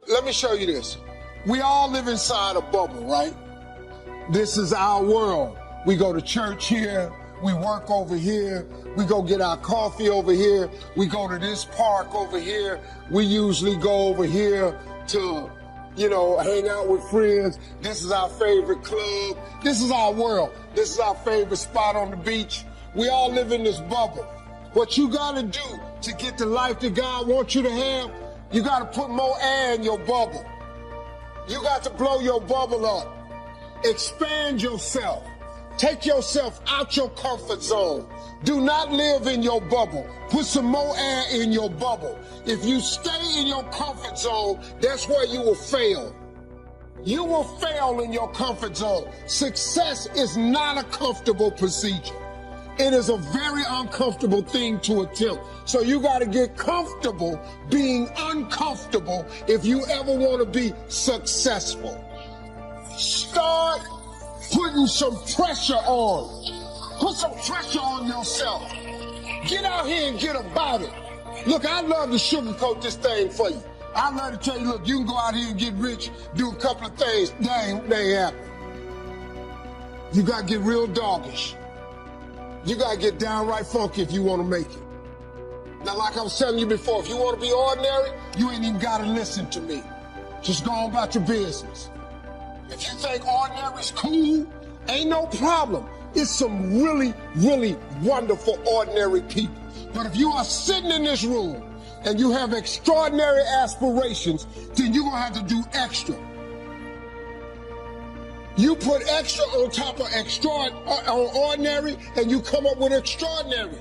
let me show you this. We all live inside a bubble, right? This is our world. We go to church here. We work over here. We go get our coffee over here. We go to this park over here. We usually go over here to, hang out with friends. This is our favorite club. This is our world. This is our favorite spot on the beach. We all live in this bubble. What you gotta do to get the life that God wants you to have, you gotta put more air in your bubble. You got to blow your bubble up. Expand yourself. Take yourself out your comfort zone. Do not live in your bubble. Put some more air in your bubble. If you stay in your comfort zone, that's where you will fail. You will fail in your comfort zone. Success is not a comfortable procedure. It is a very uncomfortable thing to attempt. So you got to get comfortable being uncomfortable if you ever want to be successful. Start putting some pressure on. Put some pressure on yourself. Get out here and get about it. Look, I'd love to sugarcoat this thing for you. I'd love to tell you, look, you can go out here and get rich, do a couple of things. They ain't happen. You got to get real doggish. You got to get downright funky if you want to make it. Now, like I was telling you before, if you want to be ordinary, you ain't even got to listen to me. Just go on about your business. If you think ordinary's cool, ain't no problem. It's some really, really wonderful ordinary people. But if you are sitting in this room and you have extraordinary aspirations, then you're going to have to do extra. You put extra on top of ordinary, and you come up with extraordinary.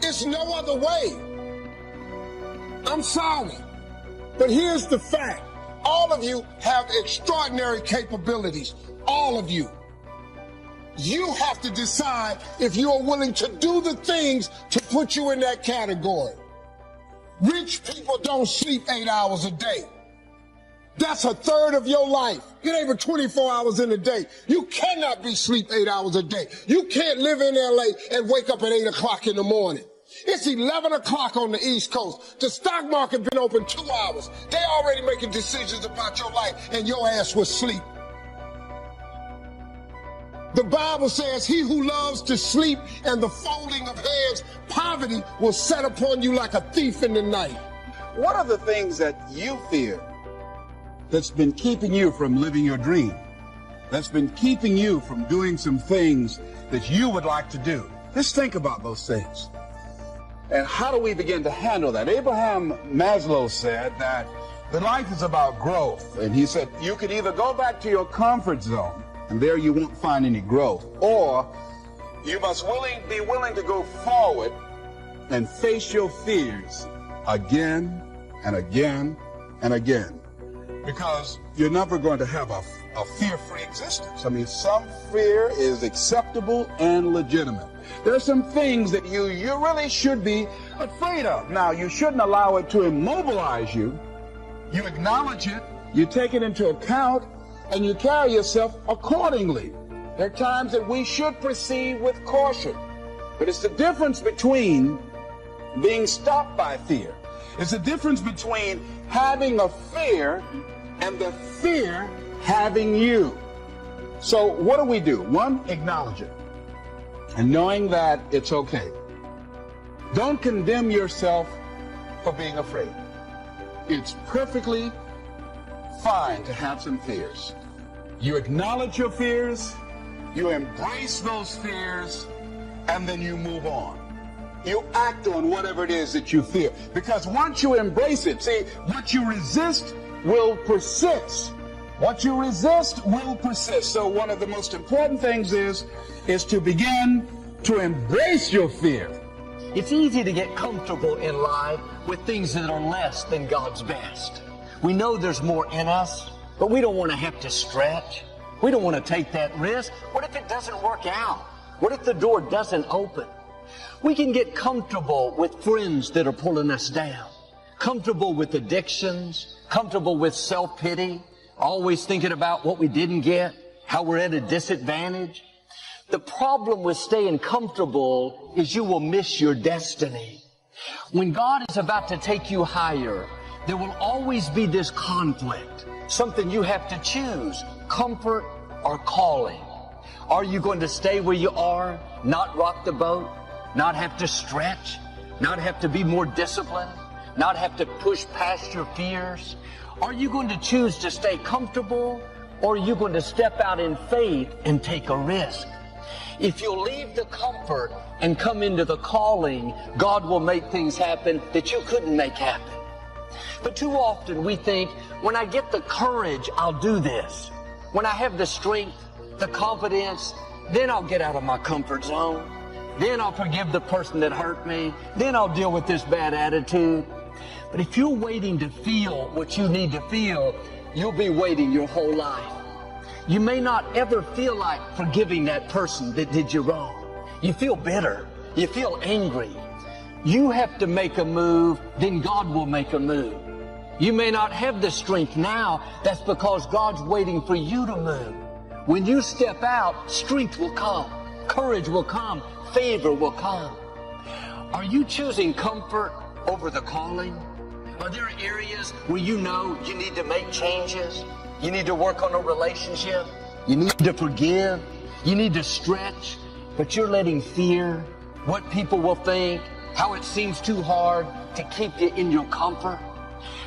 It's no other way. I'm sorry. But here's the fact. All of you have extraordinary capabilities. All of you. You have to decide if you are willing to do the things to put you in that category. Rich people don't sleep 8 hours a day. That's a third of your life. It ain't but 24 hours in a day. You cannot be asleep 8 hours a day. You can't live in LA and wake up at 8 o'clock in the morning. It's 11 o'clock on the East Coast. The stock market been open 2 hours. They already making decisions about your life and your ass was asleep. The Bible says, he who loves to sleep and the folding of hands, poverty will set upon you like a thief in the night. What are the things that you fear that's been keeping you from living your dream? That's been keeping you from doing some things that you would like to do? Just think about those things. And how do we begin to handle that? Abraham Maslow said that the life is about growth. And he said, you can either go back to your comfort zone, and there you won't find any growth, or you must be willing to go forward and face your fears again and again and again. Because you're never going to have a fear-free existence. I mean, some fear is acceptable and legitimate. There are some things that you really should be afraid of. Now, you shouldn't allow it to immobilize you. You acknowledge it, you take it into account, and you carry yourself accordingly. There are times that we should proceed with caution. But it's the difference between being stopped by fear. It's the difference between having a fear and the fear having you. So what do? One, acknowledge it. And knowing that it's okay. Don't condemn yourself for being afraid. It's perfectly fine to have some fears. You acknowledge your fears, you embrace those fears, and then you move on. You act on whatever it is that you fear. Because once you embrace it, see, what you resist will persist. What you resist will persist. So one of the most important things is to begin to embrace your fear. It's easy to get comfortable in life with things that are less than God's best. We know there's more in us, but we don't want to have to stretch. We don't want to take that risk. What if it doesn't work out? What if the door doesn't open? We can get comfortable with friends that are pulling us down, comfortable with addictions, comfortable with self-pity, always thinking about what we didn't get, how we're at a disadvantage. The problem with staying comfortable is you will miss your destiny. When God is about to take you higher, there will always be this conflict, something you have to choose, comfort or calling. Are you going to stay where you are, not rock the boat, not have to stretch, not have to be more disciplined, not have to push past your fears? Are you going to choose to stay comfortable, or are you going to step out in faith and take a risk? If you'll leave the comfort and come into the calling, God will make things happen that you couldn't make happen. But too often we think, when I get the courage, I'll do this. When I have the strength, the confidence, then I'll get out of my comfort zone. Then I'll forgive the person that hurt me. Then I'll deal with this bad attitude. But if you're waiting to feel what you need to feel, you'll be waiting your whole life. You may not ever feel like forgiving that person that did you wrong. You feel bitter. You feel angry. You have to make a move, then God will make a move. You may not have the strength now. That's because God's waiting for you to move. When you step out, strength will come. Courage will come. Favor will come. Are you choosing comfort over the calling? Are there areas where you know you need to make changes? You need to work on a relationship. You need to forgive. You need to stretch. But you're letting fear, what people will think, how it seems too hard to keep you in your comfort.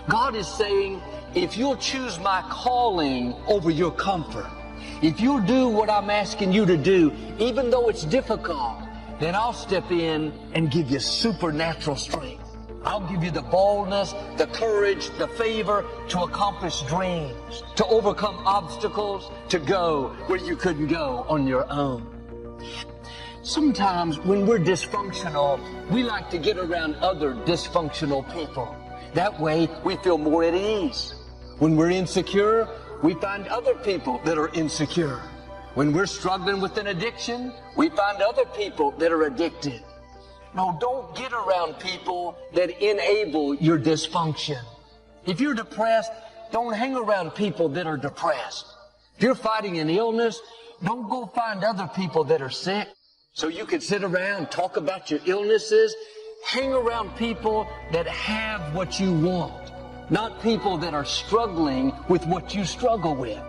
God is saying, if you'll choose my calling over your comfort, if you'll do what I'm asking you to do, even though it's difficult, then I'll step in and give you supernatural strength. I'll give you the boldness, the courage, the favor to accomplish dreams, to overcome obstacles, to go where you couldn't go on your own. Sometimes when we're dysfunctional, we like to get around other dysfunctional people. That way we feel more at ease. When we're insecure, we find other people that are insecure. When we're struggling with an addiction, we find other people that are addicted. No, don't get around people that enable your dysfunction. If you're depressed, don't hang around people that are depressed. If you're fighting an illness, don't go find other people that are sick so you can sit around, talk about your illnesses. Hang around people that have what you want, not people that are struggling with what you struggle with.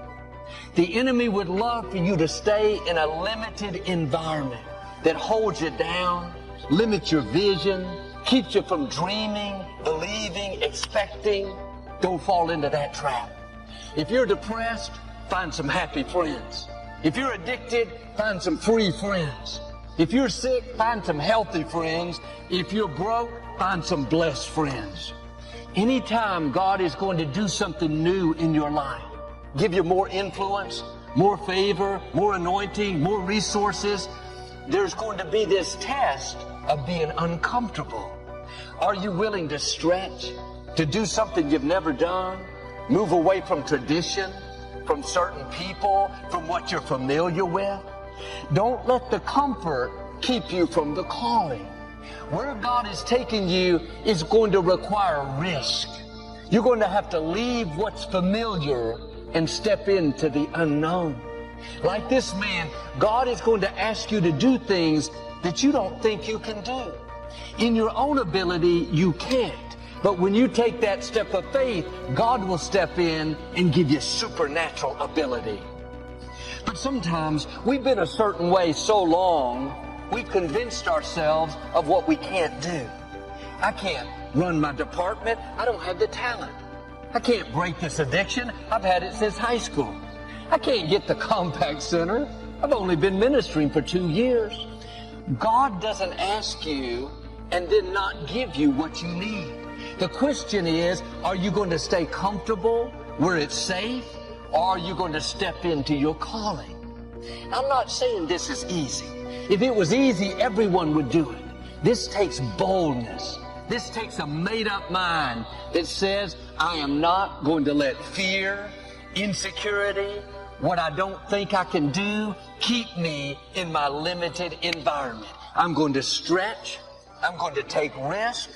The enemy would love for you to stay in a limited environment that holds you down, limits your vision, keeps you from dreaming, believing, expecting. Don't fall into that trap. If you're depressed, find some happy friends. If you're addicted, find some free friends. If you're sick, find some healthy friends. If you're broke, find some blessed friends. Anytime God is going to do something new in your life, give you more influence, more favor, more anointing, more resources, there's going to be this test of being uncomfortable. Are you willing to stretch, to do something you've never done, move away from tradition, from certain people, from what you're familiar with? Don't let the comfort keep you from the calling. Where God is taking you is going to require risk. You're going to have to leave what's familiar and step into the unknown. Like this man, God is going to ask you to do things that you don't think you can do. In your own ability, you can't. But when you take that step of faith, God will step in and give you supernatural ability. But sometimes we've been a certain way so long, we've convinced ourselves of what we can't do. I can't run my department. I don't have the talent. I can't break this addiction. I've had it since high school. I can't get the Compact Center. I've only been ministering for 2 years. God doesn't ask you and then not give you what you need. The question is, are you going to stay comfortable where it's safe, or are you going to step into your calling? I'm not saying this is easy. If it was easy, everyone would do it. This takes boldness. This takes a made-up mind that says, I am not going to let fear, insecurity, what I don't think I can do, keep me in my limited environment. I'm going to stretch. I'm going to take risk.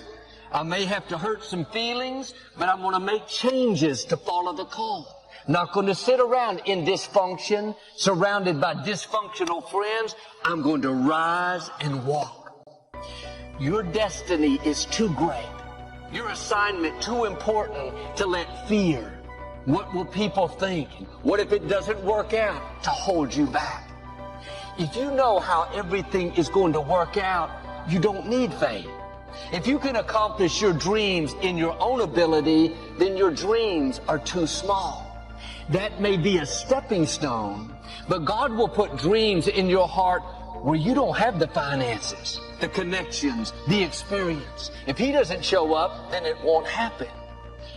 I may have to hurt some feelings, but I'm going to make changes to follow the call. Not going to sit around in dysfunction, surrounded by dysfunctional friends. I'm going to rise and walk. Your destiny is too great your assignment too important to let fear, what will people think, what if it doesn't work out, to hold you back. If you know how everything is going to work out, you don't need faith. If you can accomplish your dreams in your own ability, then your dreams are too small. That may be a stepping stone, but God will put dreams in your heart where you don't have the finances, the connections, the experience. If He doesn't show up, then it won't happen.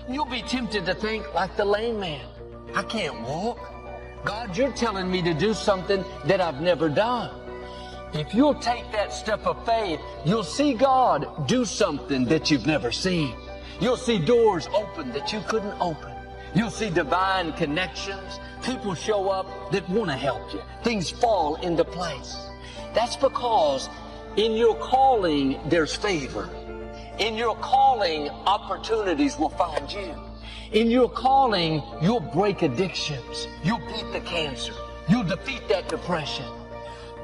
You'll be tempted to think like the lame man. I can't walk. God, you're telling me to do something that I've never done. If you'll take that step of faith, you'll see God do something that you've never seen. You'll see doors open that you couldn't open. You'll see divine connections. People show up that want to help you. Things fall into place. That's because in your calling, there's favor. In your calling, opportunities will find you. In your calling, you'll break addictions. You'll beat the cancer. You'll defeat that depression.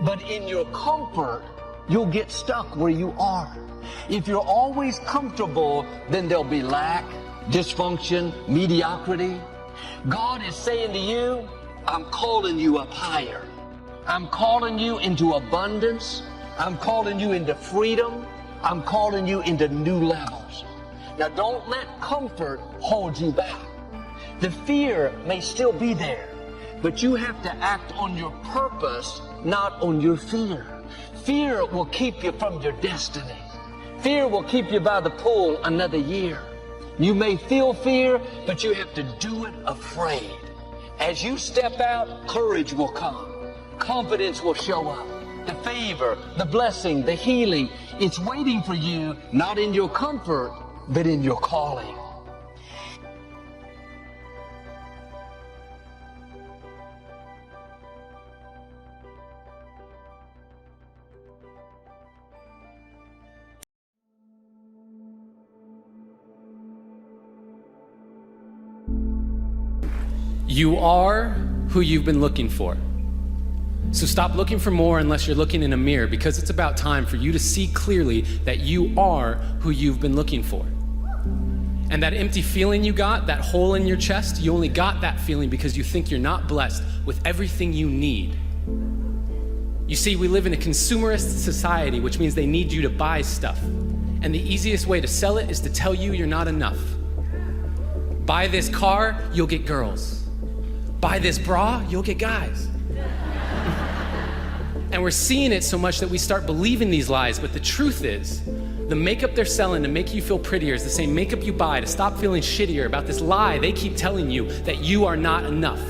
But in your comfort, you'll get stuck where you are. If you're always comfortable, then there'll be lack, dysfunction, mediocrity. God is saying to you, I'm calling you up higher. I'm calling you into abundance. I'm calling you into freedom. I'm calling you into new levels. Now don't let comfort hold you back. The fear may still be there, but you have to act on your purpose, not on your fear. Fear will keep you from your destiny. Fear will keep you by the pool another year. You may feel fear, but you have to do it afraid. As you step out, courage will come. Confidence will show up. The favor, the blessing, the healing, it's waiting for you, not in your comfort, but in your calling. You are who you've been looking for. So stop looking for more unless you're looking in a mirror, because it's about time for you to see clearly that you are who you've been looking for. And that empty feeling you got, that hole in your chest, you only got that feeling because you think you're not blessed with everything you need. You see, we live in a consumerist society, which means they need you to buy stuff. And the easiest way to sell it is to tell you you're not enough. Buy this car, you'll get girls. Buy this bra, you'll get guys. And we're seeing it so much that we start believing these lies, but the truth is, the makeup they're selling to make you feel prettier is the same makeup you buy to stop feeling shittier about this lie they keep telling you that you are not enough.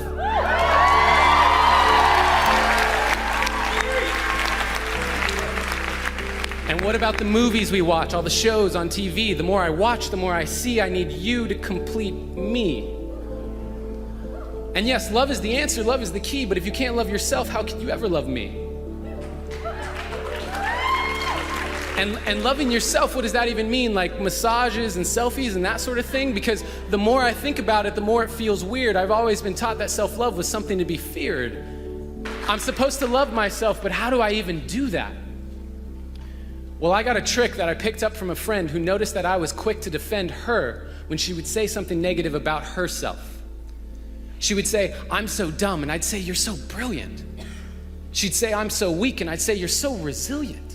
And what about the movies we watch, all the shows on TV? The more I watch, the more I see I need you to complete me. And yes, love is the answer, love is the key, but if you can't love yourself, how can you ever love me? And loving yourself, what does that even mean? Like massages and selfies and that sort of thing? Because the more I think about it, the more it feels weird. I've always been taught that self-love was something to be feared. I'm supposed to love myself, but how do I even do that? Well, I got a trick that I picked up from a friend who noticed that I was quick to defend her when she would say something negative about herself. She would say, I'm so dumb, and I'd say, you're so brilliant. She'd say, I'm so weak, and I'd say, you're so resilient.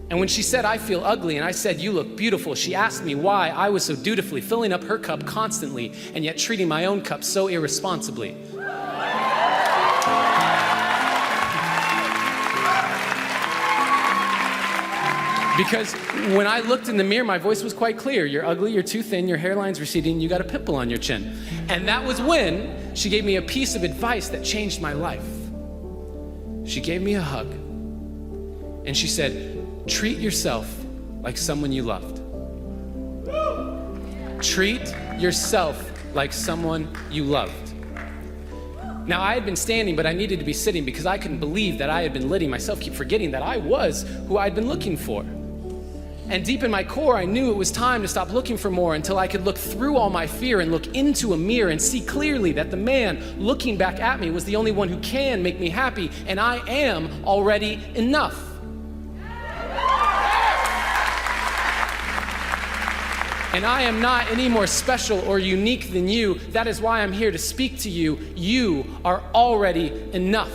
And when she said, I feel ugly, and I said, you look beautiful, she asked me why I was so dutifully filling up her cup constantly and yet treating my own cup so irresponsibly. Because when I looked in the mirror, my voice was quite clear. You're ugly, you're too thin, your hairline's receding, you got a pimple on your chin. And that was when she gave me a piece of advice that changed my life. She gave me a hug, and she said, treat yourself like someone you loved. Treat yourself like someone you loved. Now, I had been standing, but I needed to be sitting because I couldn't believe that I had been letting myself keep forgetting that I was who I'd been looking for. And deep in my core, I knew it was time to stop looking for more until I could look through all my fear and look into a mirror and see clearly that the man looking back at me was the only one who can make me happy, and I am already enough. And I am not any more special or unique than you. That is why I'm here to speak to you. You are already enough.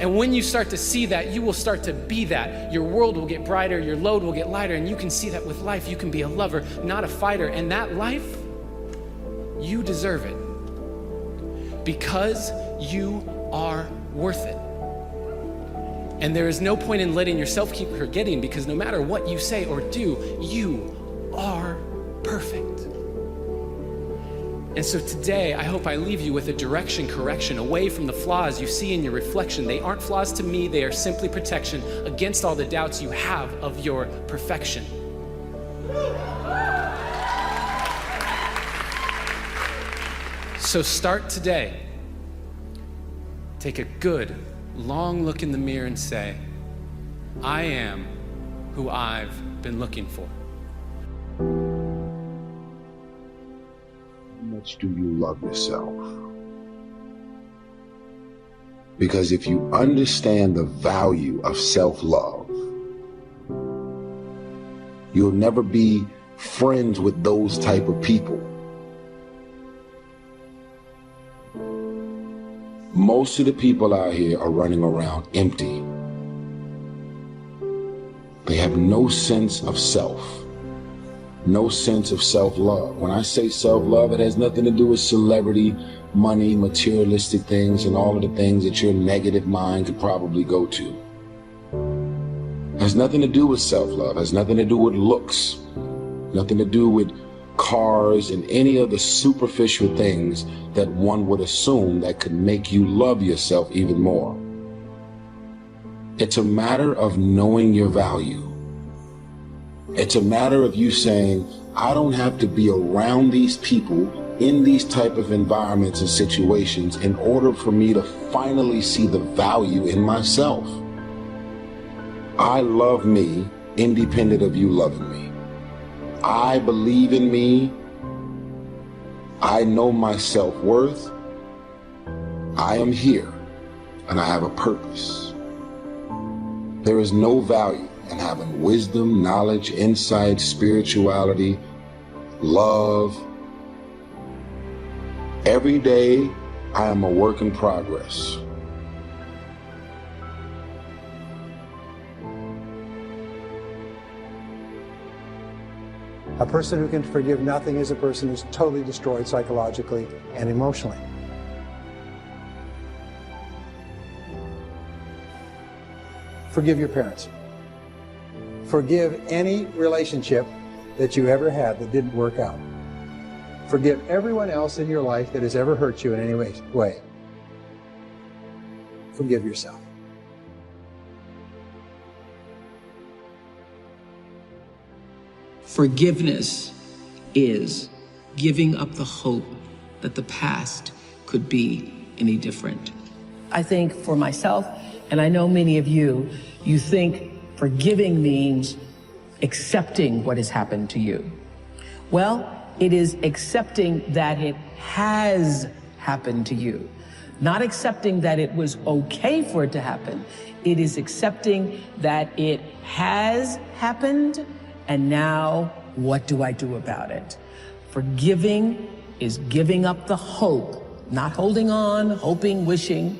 And when you start to see that, you will start to be that. Your world will get brighter, your load will get lighter, and you can see that with life. You can be a lover, not a fighter. And that life, you deserve it. Because you are worth it. And there is no point in letting yourself keep forgetting, because no matter what you say or do, you are perfect. And so today, I hope I leave you with a direction correction away from the flaws you see in your reflection. They aren't flaws to me, they are simply protection against all the doubts you have of your perfection. So start today. Take a good, long look in the mirror and say, I am who I've been looking for. How much do you love yourself? Because if you understand the value of self-love, you'll never be friends with those type of people. Most of the people out here are running around empty. They have no sense of self, no sense of self-love. When I say self-love, it has nothing to do with celebrity, money, materialistic things, and all of the things that your negative mind could probably go to. It has nothing to do with self-love. It has nothing to do with looks, nothing to do with cars and any of the superficial things that one would assume that could make you love yourself even more. It's a matter of knowing your value. It's a matter of you saying, I don't have to be around these people in these type of environments and situations in order for me to finally see the value in myself. I love me independent of you loving me. I believe in me. I know my self-worth. I am here and I have a purpose. There is no value in having wisdom, knowledge, insight, spirituality, love. Every day I am a work in progress. A person who can forgive nothing is a person who's totally destroyed psychologically and emotionally. Forgive your parents. Forgive any relationship that you ever had that didn't work out. Forgive everyone else in your life that has ever hurt you in any way. Forgive yourself. Forgiveness is giving up the hope that the past could be any different. I think for myself, and I know many of you, you think forgiving means accepting what has happened to you. Well, it is accepting that it has happened to you. Not accepting that it was okay for it to happen. It is accepting that it has happened. And now, what do I do about it? Forgiving is giving up the hope, not holding on, hoping, wishing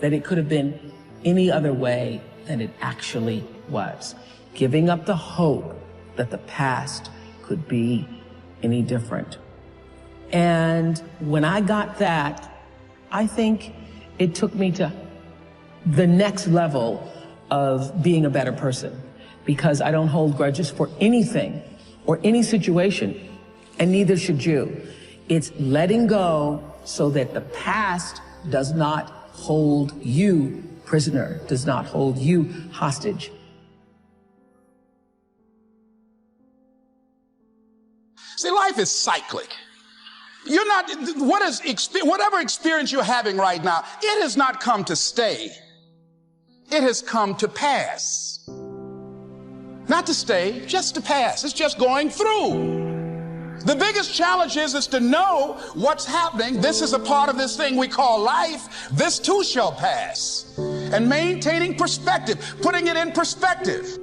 that it could have been any other way than it actually was. Giving up the hope that the past could be any different. And when I got that, I think it took me to the next level of being a better person. Because I don't hold grudges for anything or any situation, and neither should you. It's letting go so that the past does not hold you prisoner, does not hold you hostage. See, life is cyclic. You're not, whatever experience you're having right now, it has not come to stay. It has come to pass. Not to stay, just to pass. It's just going through. The biggest challenge is to know what's happening. This is a part of this thing we call life. This too shall pass. And maintaining perspective, putting it in perspective.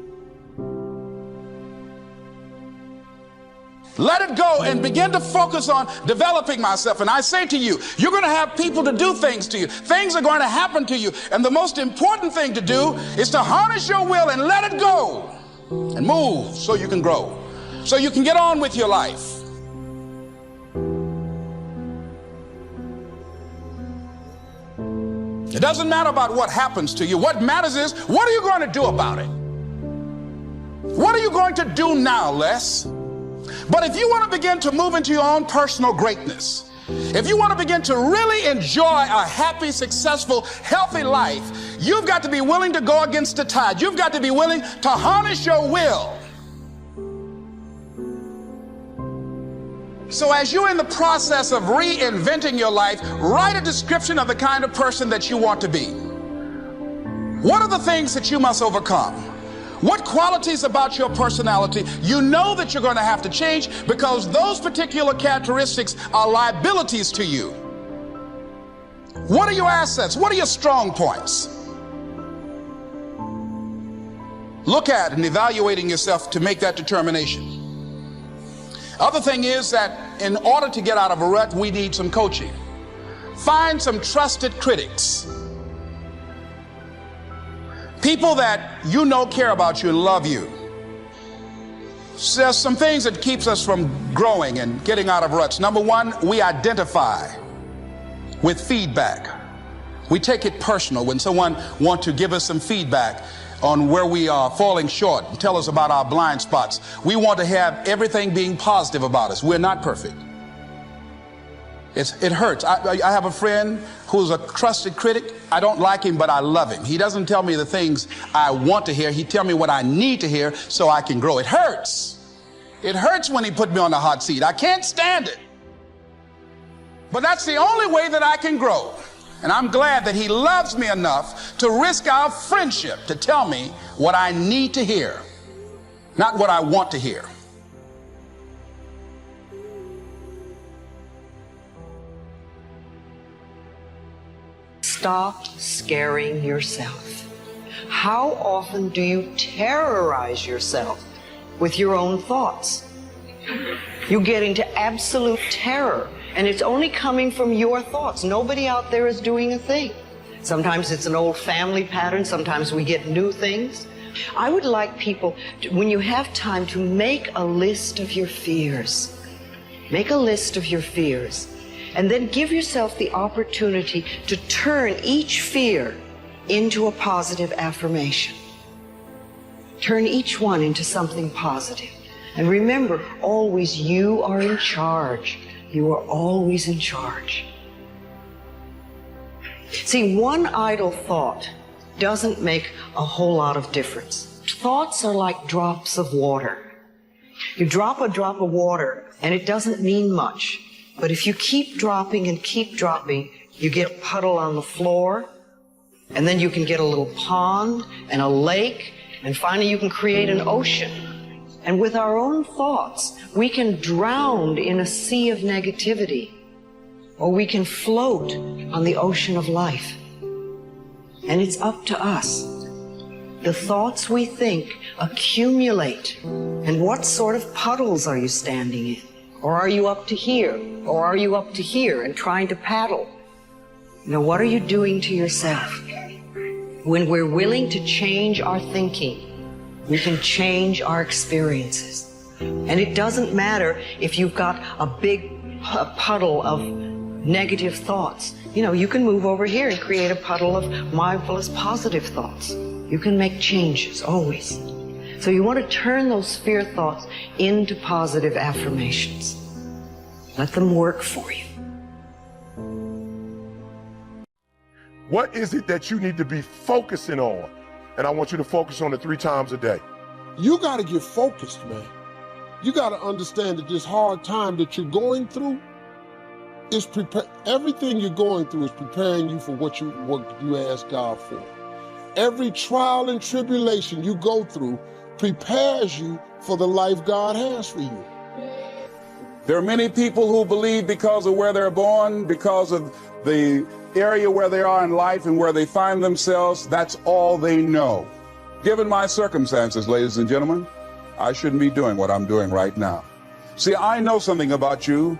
Let it go and begin to focus on developing myself. And I say to you, you're going to have people to do things to you. Things are going to happen to you. And the most important thing to do is to harness your will and let it go and move so you can grow, so you can get on with your life. It doesn't matter about what happens to you. What matters is, what are you going to do about it? What are you going to do now, Les? But if you want to begin to move into your own personal greatness, if you want to begin to really enjoy a happy, successful, healthy life, you've got to be willing to go against the tide. You've got to be willing to harness your will. So as you're in the process of reinventing your life, write a description of the kind of person that you want to be. What are the things that you must overcome? What qualities about your personality you know that you're going to have to change, because those particular characteristics are liabilities to you? What are your assets? What are your strong points? Look at and evaluating yourself to make that determination. Other thing is that in order to get out of a rut, we need some coaching. Find some trusted critics. People that you know care about you and love you. There's some things that keeps us from growing and getting out of ruts. Number one, we identify with feedback. We take it personal when someone wants to give us some feedback on where we are falling short and tell us about our blind spots. We want to have everything being positive about us. We're not perfect. It hurts. I have a friend who's a trusted critic. I don't like him, but I love him. He doesn't tell me the things I want to hear. He tells me what I need to hear so I can grow. It hurts. It hurts when he put me on the hot seat. I can't stand it. But that's the only way that I can grow. And I'm glad that he loves me enough to risk our friendship to tell me what I need to hear, not what I want to hear. Stop scaring yourself. How often do you terrorize yourself with your own thoughts? You get into absolute terror, and it's only coming from your thoughts. Nobody out there is doing a thing. Sometimes it's an old family pattern. Sometimes we get new things. I would like people, when you have time, to make a list of your fears. Make a list of your fears. And then give yourself the opportunity to turn each fear into a positive affirmation. Turn each one into something positive. And remember, always you are in charge. You are always in charge. See, one idle thought doesn't make a whole lot of difference. Thoughts are like drops of water. You drop a drop of water and it doesn't mean much. But if you keep dropping and keep dropping, you get a puddle on the floor, and then you can get a little pond and a lake, and finally you can create an ocean. And with our own thoughts, we can drown in a sea of negativity, or we can float on the ocean of life. And it's up to us. The thoughts we think accumulate. And what sort of puddles are you standing in? Or are you up to here? Or are you up to here and trying to paddle? You know, what are you doing to yourself? When we're willing to change our thinking, we can change our experiences. And it doesn't matter if you've got a big puddle of negative thoughts. You know, you can move over here and create a puddle of mindfulness, positive thoughts. You can make changes, always. So you want to turn those fear thoughts into positive affirmations. Let them work for you. What is it that you need to be focusing on? And I want you to focus on it 3 times a day. You got to get focused, man. You got to understand that this hard time that you're going through is everything you're going through is preparing you for what you ask God for. Every trial and tribulation you go through prepares you for the life God has for you. There are many people who believe because of where they're born, because of the area where they are in life and where they find themselves, that's all they know. Given my circumstances, ladies and gentlemen, I shouldn't be doing what I'm doing right now. See, I know something about you,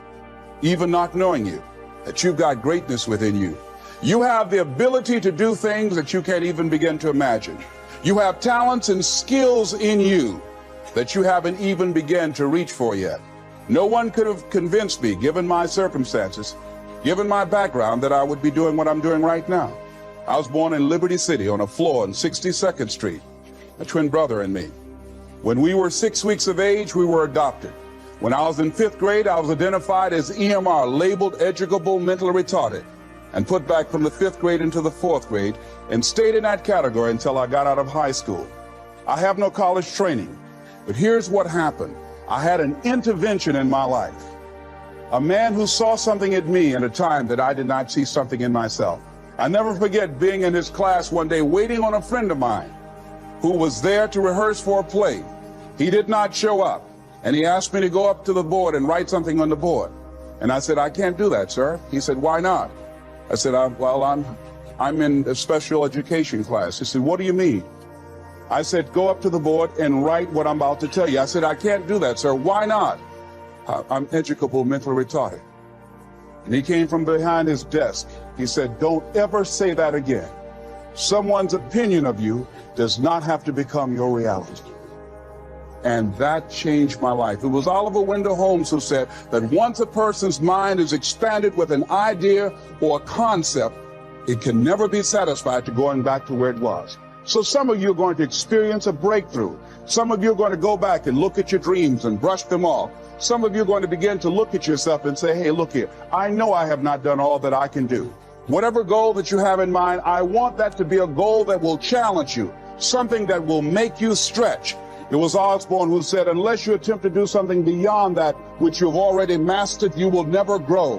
even not knowing you, that you've got greatness within you. You have the ability to do things that you can't even begin to imagine. You have talents and skills in you that you haven't even begun to reach for yet. No one could have convinced me, given my circumstances, given my background, that I would be doing what I'm doing right now. I was born in Liberty City on a floor on 62nd Street, a twin brother and me. When we were 6 weeks of age, we were adopted. When I was in 5th grade, I was identified as EMR, labeled educable mentally retarded, and put back from the 5th grade into the 4th grade, and stayed in that category until I got out of high school. I have no college training, but here's what happened. I had an intervention in my life. A man who saw something in me at a time that I did not see something in myself. I never forget being in his class one day waiting on a friend of mine who was there to rehearse for a play. He did not show up, and he asked me to go up to the board and write something on the board. And I said, I can't do that, sir. He said, why not? I said, I'm in a special education class. He said, what do you mean? I said, go up to the board and write what I'm about to tell you. I said, I can't do that, sir. Why not? I'm educable mentally retarded. And he came from behind his desk. He said, don't ever say that again. Someone's opinion of you does not have to become your reality. And that changed my life. It was Oliver Wendell Holmes who said that once a person's mind is expanded with an idea or a concept, it can never be satisfied to going back to where it was. So some of you are going to experience a breakthrough. Some of you are going to go back and look at your dreams and brush them off. Some of you are going to begin to look at yourself and say, hey, look here, I know I have not done all that I can do. Whatever goal that you have in mind, I want that to be a goal that will challenge you, something that will make you stretch. It was Osborne who said, unless you attempt to do something beyond that which you've already mastered, you will never grow.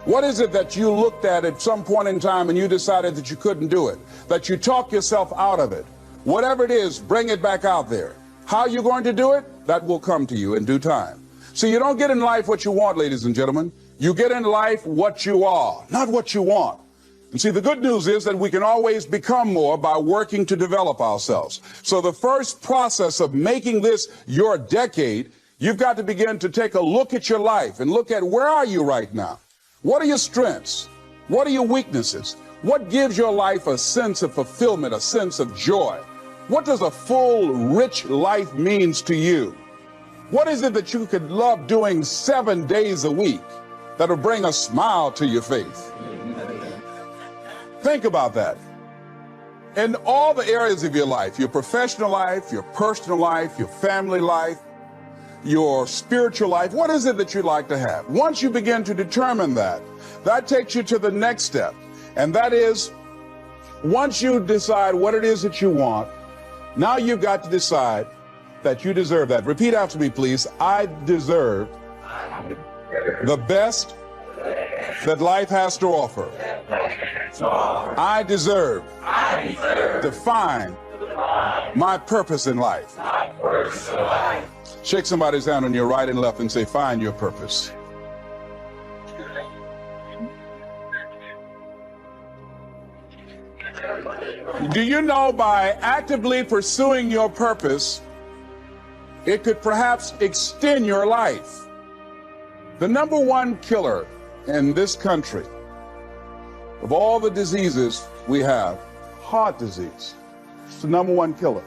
What is it that you looked at some point in time and you decided that you couldn't do it, that you talk yourself out of it? Whatever it is, bring it back out there. How you're going to do it, that will come to you in due time. So you don't get in life what you want, ladies and gentlemen. You get in life what you are, not what you want. And see, the good news is that we can always become more by working to develop ourselves. So the first process of making this your decade, you've got to begin to take a look at your life and look at where are you right now? What are your strengths? What are your weaknesses? What gives your life a sense of fulfillment, a sense of joy? What does a full, rich life means to you? What is it that you could love doing 7 days a week that'll bring a smile to your face? Think about that. In all the areas of your life, your professional life, your personal life, your family life, your spiritual life, what is it that you'd like to have? Once you begin to determine that, that takes you to the next step. And that is, once you decide what it is that you want, now you've got to decide that you deserve that. Repeat after me, please. I deserve the best that life has to offer. I deserve to find my purpose in life. Shake somebody's hand on your right and left and say, find your purpose. Do you know by actively pursuing your purpose, it could perhaps extend your life? The number one killer in this country of all the diseases we have, heart disease. It's the number one killer.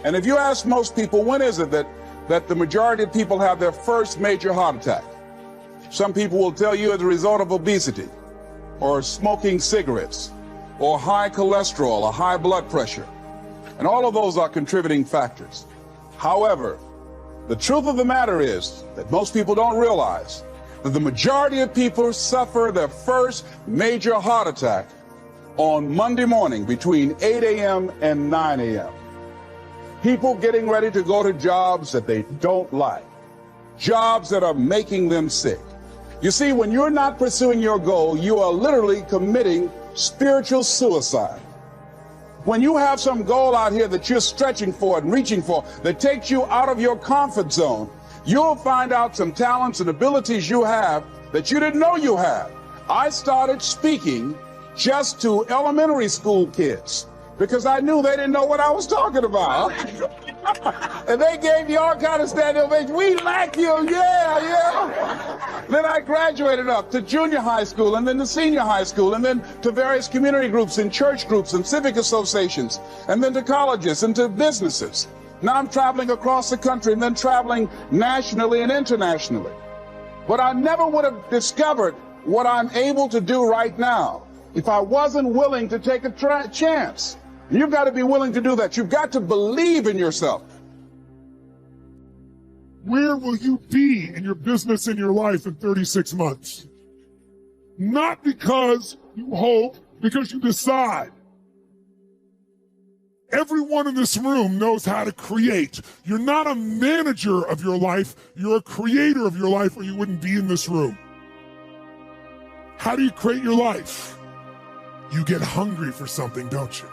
And if you ask most people, when is it that the majority of people have their first major heart attack? Some people will tell you as a result of obesity, or smoking cigarettes, or high cholesterol, or high blood pressure. And all of those are contributing factors. However, the truth of the matter is that most people don't realize that the majority of people suffer their first major heart attack on Monday morning between 8 a.m. and 9 a.m. People getting ready to go to jobs that they don't like, jobs that are making them sick. You see, when you're not pursuing your goal, you are literally committing spiritual suicide. When you have some goal out here that you're stretching for and reaching for that takes you out of your comfort zone, you'll find out some talents and abilities you have that you didn't know you had. I started speaking just to elementary school kids because I knew they didn't know what I was talking about. And they gave me all kind of standing ovation. We like you, yeah. Then I graduated up to junior high school and then to senior high school and then to various community groups and church groups and civic associations and then to colleges and to businesses. Now I'm traveling across the country and then traveling nationally and internationally. But I never would have discovered what I'm able to do right now if I wasn't willing to take a chance. And you've got to be willing to do that. You've got to believe in yourself. Where will you be in your business and your life in 36 months? Not because you hope, because you decide. Everyone in this room knows how to create. You're not a manager of your life, you're a creator of your life, or you wouldn't be in this room. How do you create your life? You get hungry for something, don't you?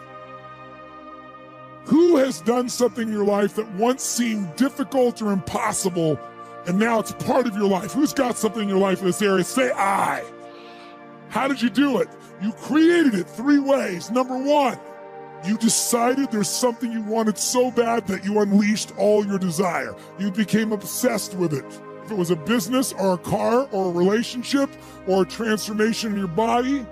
Who has done something in your life that once seemed difficult or impossible, and now it's part of your life? Who's got something in your life in this area? Say I. How did you do it? You created it 3 ways. Number 1, you decided there's something you wanted so bad that you unleashed all your desire. You became obsessed with it. If it was a business or a car or a relationship or a transformation in your body,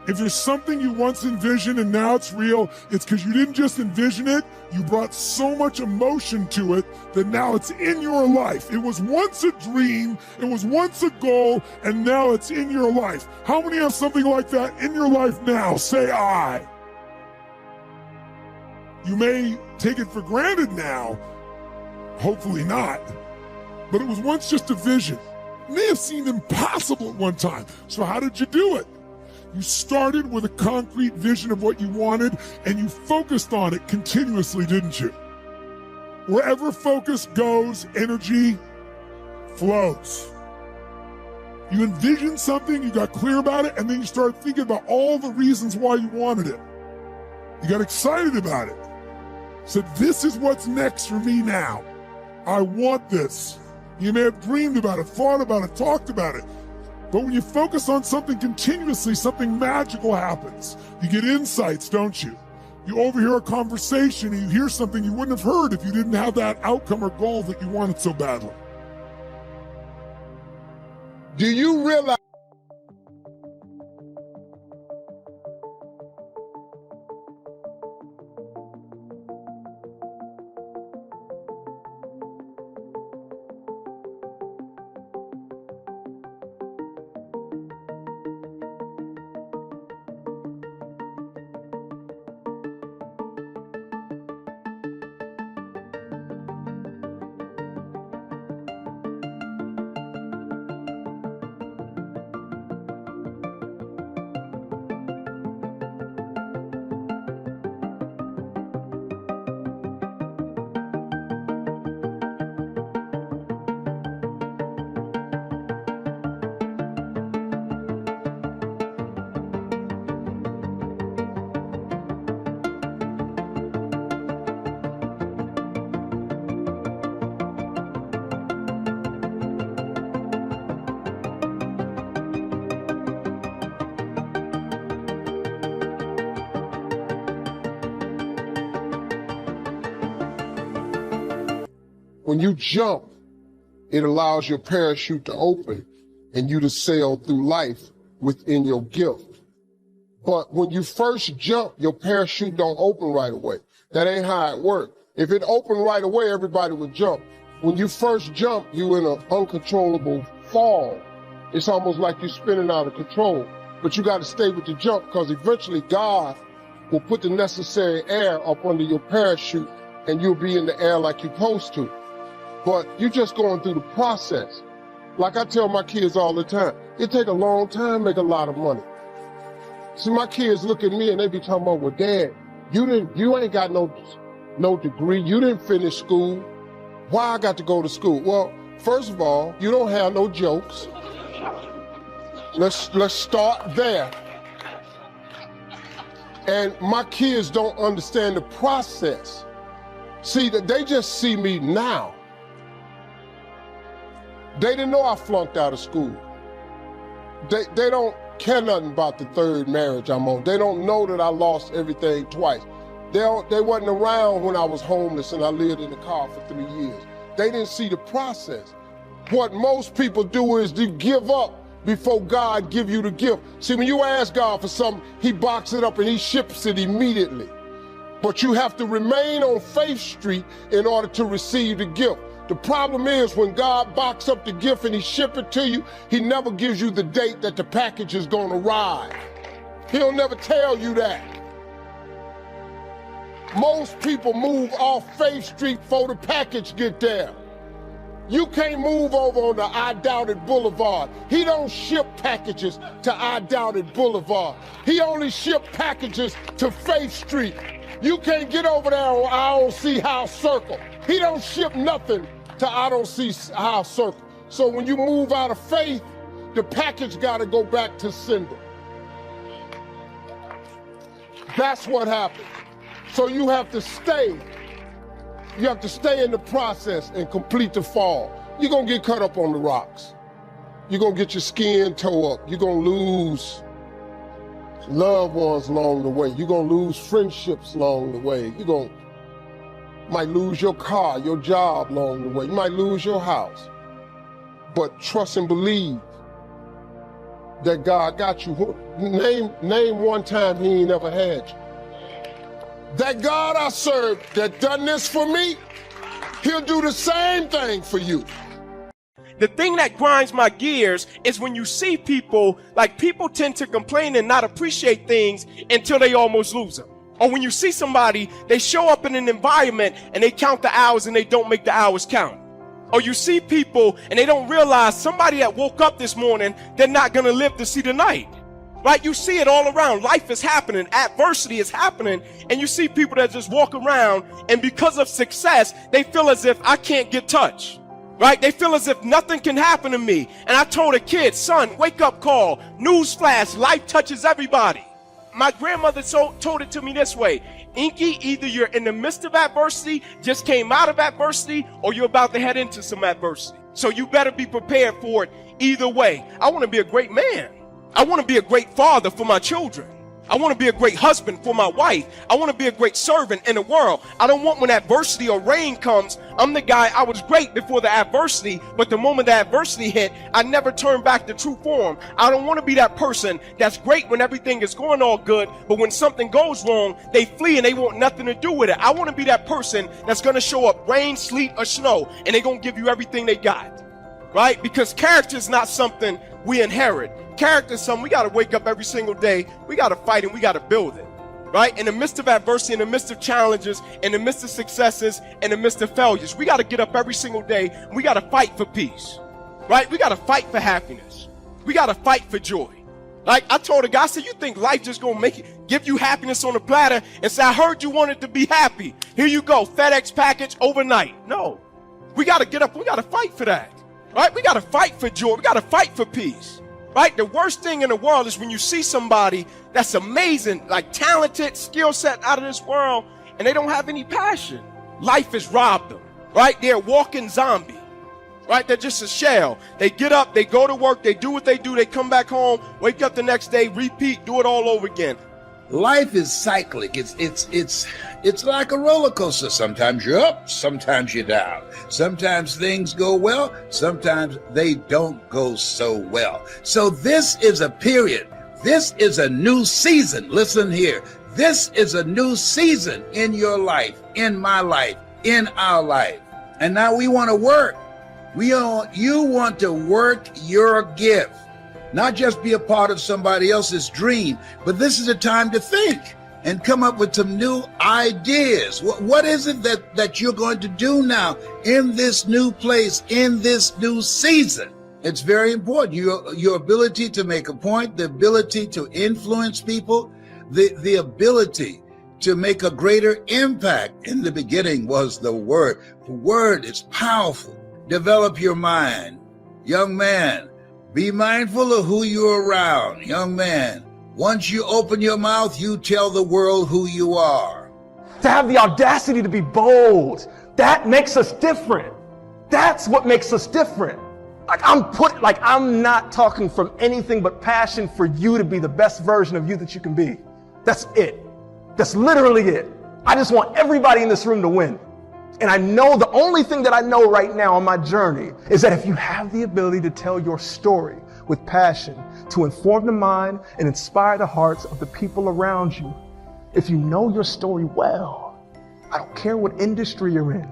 if there's something you once envisioned and now it's real, it's because you didn't just envision it, you brought so much emotion to it that now it's in your life. It was once a dream, it was once a goal, and now it's in your life. How many have something like that in your life now? Say I. You may take it for granted now, hopefully not, but it was once just a vision. It may have seemed impossible at one time. So how did you do it? You started with a concrete vision of what you wanted and you focused on it continuously, didn't you? Wherever focus goes, energy flows. You envisioned something, you got clear about it, and then you started thinking about all the reasons why you wanted it. You got excited about it. Said, this is what's next for me now. I want this. You may have dreamed about it, thought about it, talked about it. But when you focus on something continuously, something magical happens. You get insights, don't you? You overhear a conversation and you hear something you wouldn't have heard if you didn't have that outcome or goal that you wanted so badly. Do you realize when you jump, it allows your parachute to open and you to sail through life within your gift. But when you first jump, your parachute don't open right away. That ain't how it works. If it opened right away, everybody would jump. When you first jump, you're in an uncontrollable fall. It's almost like you're spinning out of control. But you got to stay with the jump because eventually God will put the necessary air up under your parachute and you'll be in the air like you're supposed to. But you're just going through the process. Like I tell my kids all the time, it take a long time to make a lot of money. See, my kids look at me and they be talking about, well, Dad, you ain't got no degree. You didn't finish school. Why I got to go to school? Well, first of all, you don't have no jokes. Let's start there. And my kids don't understand the process. See, they just see me now. They didn't know I flunked out of school. They don't care nothing about the third marriage I'm on. They don't know that I lost everything twice. They wasn't around when I was homeless and I lived in the car for 3 years. They didn't see the process. What most people do is to give up before God give you the gift. See, when you ask God for something, he boxes it up and he ships it immediately. But you have to remain on Faith Street in order to receive the gift. The problem is when God boxes up the gift and he ships it to you, he never gives you the date that the package is going to arrive. He'll never tell you that. Most people move off Faith Street before the package get there. You can't move over on the I Doubted Boulevard. He don't ship packages to I Doubted Boulevard. He only ship packages to Faith Street. You can't get over there on I Don't See House Circle. He don't ship nothing to I Don't See House Circle. So when you move out of faith, the package gotta go back to sender. That's what happens. So you have to stay. You have to stay in the process and complete the fall. You're gonna get cut up on the rocks. You're gonna get your skin tore up. You're gonna lose loved ones along the way. You're gonna lose friendships along the way. Might lose your car, your job along the way. You might lose your house. But trust and believe that God got you. Name one time he ain't ever had you. That God I serve that done this for me, he'll do the same thing for you. The thing that grinds my gears is when you see people, like people tend to complain and not appreciate things until they almost lose them. Or when you see somebody, they show up in an environment and they count the hours and they don't make the hours count. Or you see people and they don't realize somebody that woke up this morning, they're not going to live to see the night. Right? You see it all around. Life is happening. Adversity is happening. And you see people that just walk around and because of success, they feel as if I can't get touched. Right? They feel as if nothing can happen to me. And I told a kid, son, wake up call. Newsflash, life touches everybody. My grandmother told it to me this way. Inky, either you're in the midst of adversity, just came out of adversity, or you're about to head into some adversity. So you better be prepared for it either way. I want to be a great man. I want to be a great father for my children. I want to be a great husband for my wife. I want to be a great servant in the world. I don't want when adversity or rain comes, I'm the guy, I was great before the adversity, but the moment the adversity hit, I never turned back to true form. I don't want to be that person that's great when everything is going all good, but when something goes wrong, they flee and they want nothing to do with it. I want to be that person that's going to show up rain, sleet, or snow, and they're going to give you everything they got. Right? Because character is not something we inherit. Character is something we got to wake up every single day. We got to fight and we got to build it. Right? In the midst of adversity, in the midst of challenges, in the midst of successes, in the midst of failures, we got to get up every single day and we got to fight for peace. Right? We got to fight for happiness. We got to fight for joy. Like I told a guy, I said, you think life just going to make it, give you happiness on a platter and say, I heard you wanted to be happy. Here you go. FedEx package overnight. No. We got to get up. We got to fight for that. Right? We got to fight for joy. We got to fight for peace. Right? The worst thing in the world is when you see somebody that's amazing, like talented, skill set out of this world, and they don't have any passion. Life has robbed them. Right? They're a walking zombie. Right? They're just a shell. They get up, they go to work, they do what they do, they come back home, wake up the next day, repeat, do it all over again. Life is cyclic. It's like a roller coaster. Sometimes you're up, sometimes you're down. Sometimes things go well, sometimes they don't go so well. So this is a period. This is a new season. Listen here. This is a new season in your life, in my life, in our life. And now we want to work. You want to work your gift. Not just be a part of somebody else's dream, but this is a time to think and come up with some new ideas. What is it that you're going to do now in this new place, in this new season? It's very important. Your ability to make a point, the ability to influence people, the ability to make a greater impact. In the beginning was the Word. The Word is powerful. Develop your mind. Young man, be mindful of who you're around. Young man, once you open your mouth, you tell the world who you are. To have the audacity to be bold, that makes us different. That's what makes us different. I'm not talking from anything but passion for you to be the best version of you that you can be. That's it. That's literally it. I just want everybody in this room to win. And I know the only thing that I know right now on my journey is that if you have the ability to tell your story with passion, to inform the mind and inspire the hearts of the people around you, if you know your story well, I don't care what industry you're in.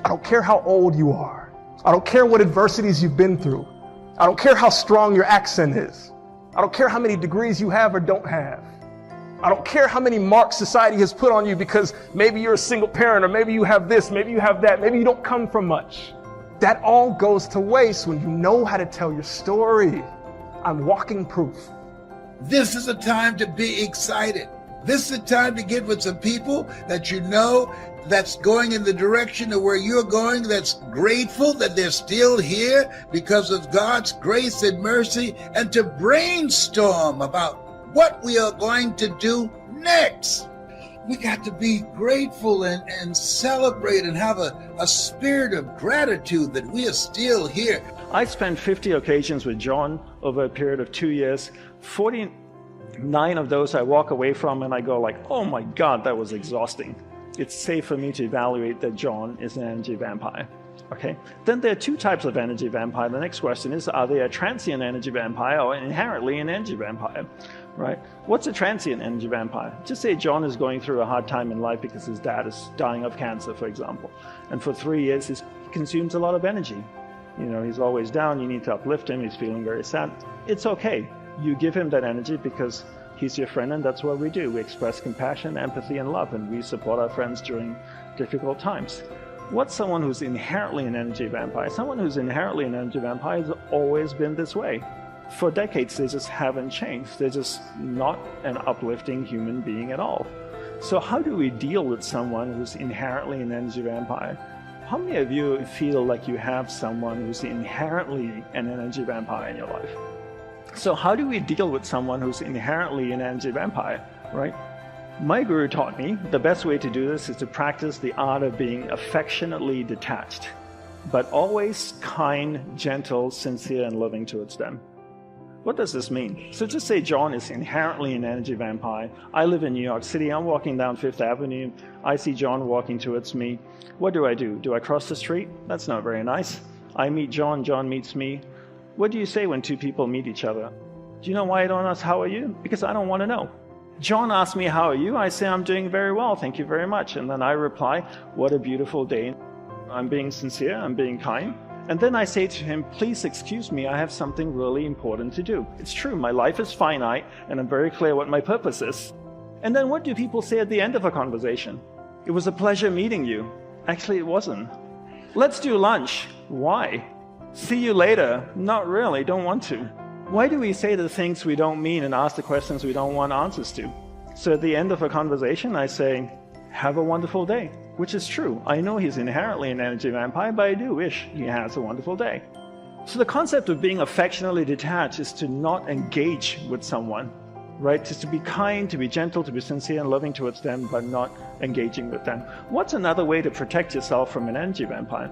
I don't care how old you are. I don't care what adversities you've been through. I don't care how strong your accent is. I don't care how many degrees you have or don't have. I don't care how many marks society has put on you because maybe you're a single parent, or maybe you have this, maybe you have that, maybe you don't come from much. That all goes to waste when you know how to tell your story. I'm walking proof. This is a time to be excited. This is a time to get with some people that you know that's going in the direction of where you're going, that's grateful that they're still here because of God's grace and mercy, and to brainstorm about what we are going to do next. We got to be grateful and celebrate and have a spirit of gratitude that we are still here. I spent 50 occasions with John over a period of 2 years. 49 of those I walk away from and I go like, oh my God, that was exhausting. It's safe for me to evaluate that John is an energy vampire. Okay. Then there are two types of energy vampire. The next question is, are they a transient energy vampire or inherently an energy vampire? Right? What's a transient energy vampire? Just say John is going through a hard time in life because his dad is dying of cancer, for example. And for 3 years, he consumes a lot of energy. You know, he's always down. You need to uplift him. He's feeling very sad. It's okay. You give him that energy because he's your friend, and that's what we do. We express compassion, empathy, and love, and we support our friends during difficult times. What's someone who's inherently an energy vampire? Someone who's inherently an energy vampire has always been this way. For decades, they just haven't changed. They're just not an uplifting human being at all. So how do we deal with someone who's inherently an energy vampire? How many of you feel like you have someone who's inherently an energy vampire in your life? So how do we deal with someone who's inherently an energy vampire, right? My guru taught me the best way to do this is to practice the art of being affectionately detached, but always kind, gentle, sincere, and loving towards them. What does this mean? So just say John is inherently an energy vampire. I live in New York City. I'm walking down Fifth Avenue. I see John walking towards me. What do? Do I cross the street? That's not very nice. I meet John. John meets me. What do you say when two people meet each other? Do you know why I don't ask, how are you? Because I don't want to know. John asks me, how are you? I say, I'm doing very well. Thank you very much. And then I reply, what a beautiful day. I'm being sincere. I'm being kind. And then I say to him, please excuse me, I have something really important to do. It's true, my life is finite, and I'm very clear what my purpose is. And then what do people say at the end of a conversation? It was a pleasure meeting you. Actually, it wasn't. Let's do lunch. Why? See you later. Not really, don't want to. Why do we say the things we don't mean and ask the questions we don't want answers to? So at the end of a conversation, I say, have a wonderful day. Which is true. I know he's inherently an energy vampire, but I do wish he has a wonderful day. So the concept of being affectionately detached is to not engage with someone, right? Just to be kind, to be gentle, to be sincere and loving towards them, but not engaging with them. What's another way to protect yourself from an energy vampire?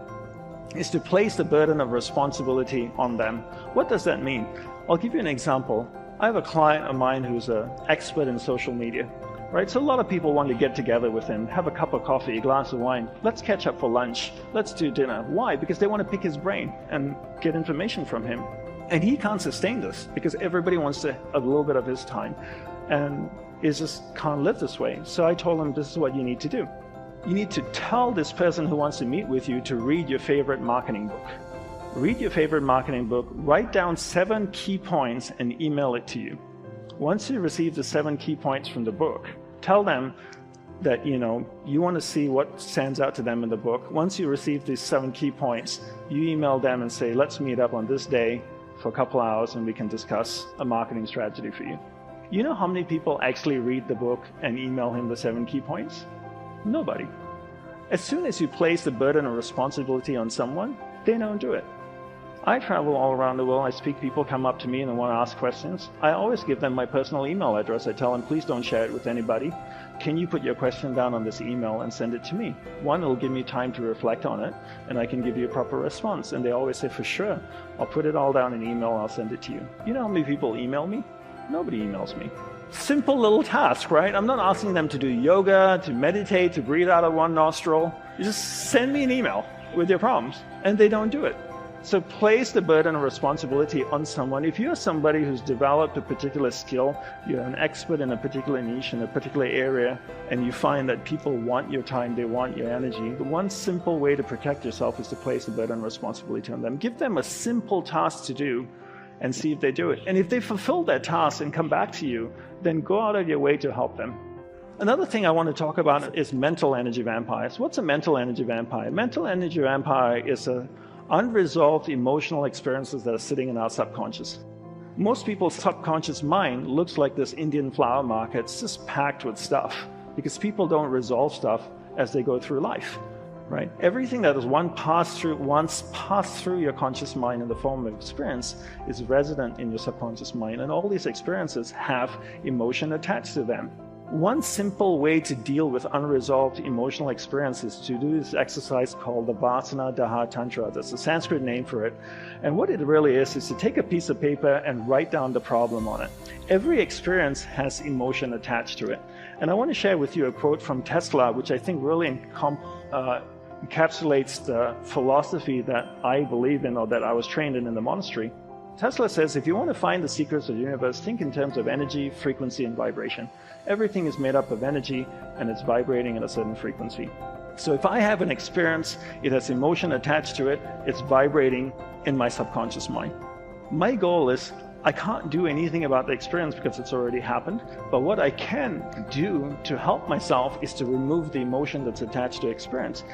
Is to place the burden of responsibility on them. What does that mean? I'll give you an example. I have a client of mine who's an expert in social media. Right, so a lot of people want to get together with him, have a cup of coffee, a glass of wine. Let's catch up for lunch. Let's do dinner. Why? Because they want to pick his brain and get information from him. And he can't sustain this because everybody wants a little bit of his time and just can't live this way. So I told him, this is what you need to do. You need to tell this person who wants to meet with you to read your favorite marketing book. Read your favorite marketing book, write down 7 key points and email it to you. Once you receive the 7 key points from the book, tell them that, you want to see what stands out to them in the book. Once you receive these 7 key points, you email them and say, let's meet up on this day for a couple hours and we can discuss a marketing strategy for you. You know how many people actually read the book and email him the 7 key points? Nobody. As soon as you place the burden of responsibility on someone, they don't do it. I travel all around the world. I speak, people come up to me and they want to ask questions. I always give them my personal email address. I tell them, please don't share it with anybody. Can you put your question down on this email and send it to me? One, it'll give me time to reflect on it and I can give you a proper response. And they always say, for sure, I'll put it all down in email and I'll send it to you. You know how many people email me? Nobody emails me. Simple little task, right? I'm not asking them to do yoga, to meditate, to breathe out of one nostril. You just send me an email with your problems, and they don't do it. So place the burden of responsibility on someone. If you're somebody who's developed a particular skill, you're an expert in a particular niche, in a particular area, and you find that people want your time, they want your energy, the one simple way to protect yourself is to place the burden of responsibility on them. Give them a simple task to do and see if they do it. And if they fulfill that task and come back to you, then go out of your way to help them. Another thing I want to talk about is mental energy vampires. What's a mental energy vampire? Mental energy vampire is unresolved emotional experiences that are sitting in our subconscious. Most people's subconscious mind looks like this Indian flower market. It's just packed with stuff because people don't resolve stuff as they go through life, right? Everything that is once passed through your conscious mind in the form of experience is resident in your subconscious mind, and all these experiences have emotion attached to them. One simple way to deal with unresolved emotional experiences is to do this exercise called the Vasana Daha Tantra. That's the Sanskrit name for it. And what it really is to take a piece of paper and write down the problem on it. Every experience has emotion attached to it. And I want to share with you a quote from Tesla, which I think really encapsulates the philosophy that I believe in, or that I was trained in the monastery. Tesla says, if you want to find the secrets of the universe, think in terms of energy, frequency, and vibration. Everything is made up of energy, and it's vibrating at a certain frequency. So if I have an experience, it has emotion attached to it, it's vibrating in my subconscious mind. My goal is, I can't do anything about the experience because it's already happened, but what I can do to help myself is to remove the emotion that's attached to experience.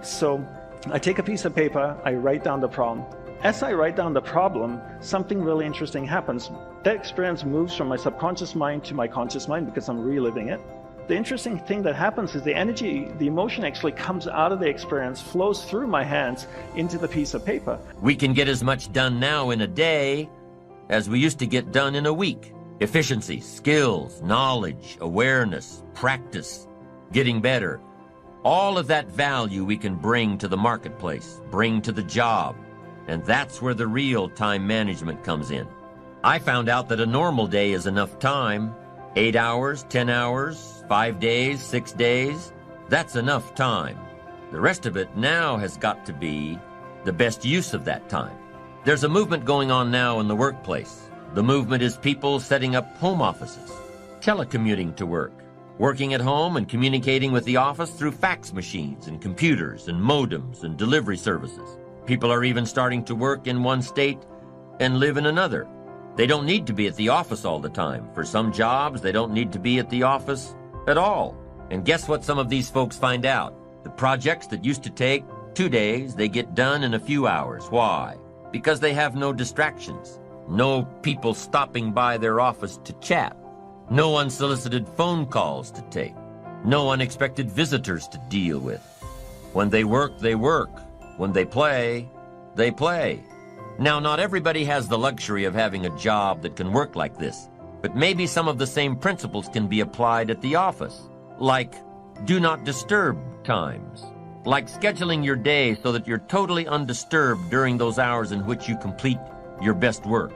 So I take a piece of paper, I write down the problem. As I write down the problem, something really interesting happens. That experience moves from my subconscious mind to my conscious mind because I'm reliving it. The interesting thing that happens is the energy, the emotion actually comes out of the experience, flows through my hands into the piece of paper. We can get as much done now in a day as we used to get done in a week. Efficiency, skills, knowledge, awareness, practice, getting better. All of that value we can bring to the marketplace, bring to the job. And that's where the real time management comes in. I found out that a normal day is enough time. 8 hours, 10 hours, 5 days, 6 days. That's enough time. The rest of it now has got to be the best use of that time. There's a movement going on now in the workplace. The movement is people setting up home offices, telecommuting to work, working at home and communicating with the office through fax machines and computers and modems and delivery services. People are even starting to work in one state and live in another. They don't need to be at the office all the time. For some jobs, they don't need to be at the office at all. And guess what some of these folks find out? The projects that used to take 2 days, they get done in a few hours. Why? Because they have no distractions. No people stopping by their office to chat. No unsolicited phone calls to take. No unexpected visitors to deal with. When they work, they work. When they play, they play. Now, not everybody has the luxury of having a job that can work like this, but maybe some of the same principles can be applied at the office, like do not disturb times, like scheduling your day so that you're totally undisturbed during those hours in which you complete your best work.